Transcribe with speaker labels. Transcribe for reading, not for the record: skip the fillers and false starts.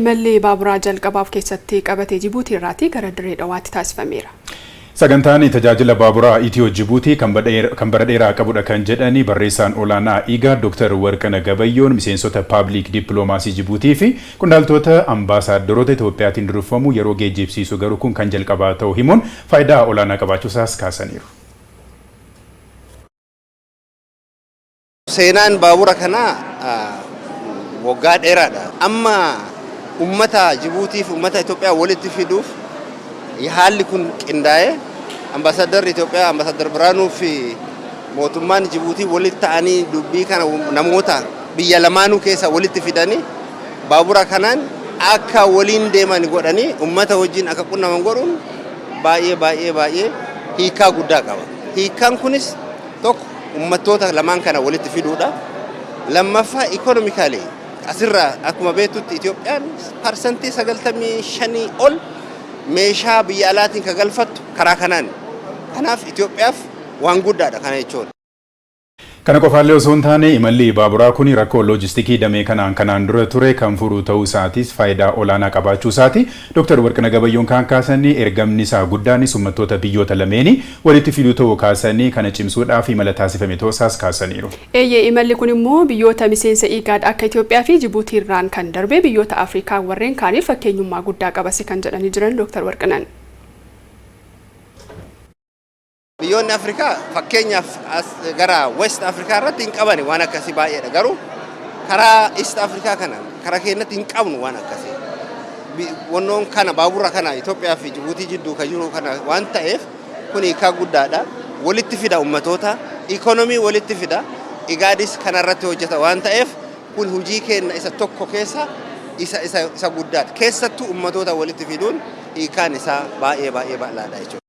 Speaker 1: Imalli baaburaa jalqabaaf keessatti qabatee Jibuutii irraatii gara Dirree Dhawaatti taasifameera.
Speaker 2: Sagantaan tajaajila baaburaa Itiyoo Jibuutii kan bara dheeraa qabudha kan jedhani barreessaan olaanaa IGAD Dr. Warqina Gabayyoon miseensota Public Diplomacy Jibuutii fi qondaaltota ambaasaaddoroota Itoophiyaatiin durfamu yeroo geejjibsiisu garuu kun kan jalqabaa ta'uu himuun faayidaa olaanaa qabaachuusaas kaasaniiru.
Speaker 3: Seenaan baabura kanaa waggaa dheeraadha. Amma ummata Jibuutii fi ummata Itoophiyaa walitti fiduuf haalli kun qindaa'ee ambaasaaddarri Itoophiyaa ambaasaadar Biraanuu fi mootummaan Jibuutii walitti ta'anii dubbii kana namoota biyya lamaanuu keessa walitti fidanii baabura kanaan akka waliin deeman godhanii ummata wajjin akka qunnaman godhuun baay'ee hiikaa guddaa qaba. Hiikaan kunis tokko ummattoota lamaan kana walitti fiduudha. Lammaffaa ikonomikaalii asirraa akkuma beektutti Itoophiyaan parsantii 95 ol meeshaa biyya alaatiin ka galfattu karaa kanaan. Kanaaf Itoophiyaaf waan guddaadha kana jechuudha.
Speaker 2: Kana qofaallee osoo hin taane imalli baaburaa kun rakkoo loojistikii damee kanaan dura ture kan furu ta'uu isaatis faayidaa olaanaa qabaachuu isaati. Dr. Warqina Gabayyoon kan kaasanii ergamni isaa guddaanis uummattoota biyyoota lameenii walitti fiduu ta'uu kaasanii kana cimsuudhaaf imala taasifame ta'uusaas kaasaniiru.
Speaker 1: Imalli kun immoo biyyoota miseensa IGAD akka Itoophiyaa fi Jibuutii irraan kan darbe biyyoota Afrikaa warreen kaaniif fakkeenyummaa guddaa qabasi kan jedhanii jiran Dr. Warqinan.
Speaker 3: Biyyoonni Afrikaa fakkeenyaaf gara West Afrikaa irratti hin qabani waan akkasii baay'eedha. Garuu karaa East Afrikaa kana karaa keenyatti hin qabnu waan akkasii. Wannoon kana baabura kana Itoophiyaa fi Jibuutii jidduu kan jiru kana waan ta'eef kun hiikaa guddaadha. Walitti fida ummatoota, ikonomii walitti fida. IGADis kana irratti hojjeta waan ta'eef kun hojii keenya isa tokko keessa isa guddaadha. Keessattuu ummatoota walitti fiduun hiikaan isaa baay'ee bal'aadha jechuudha.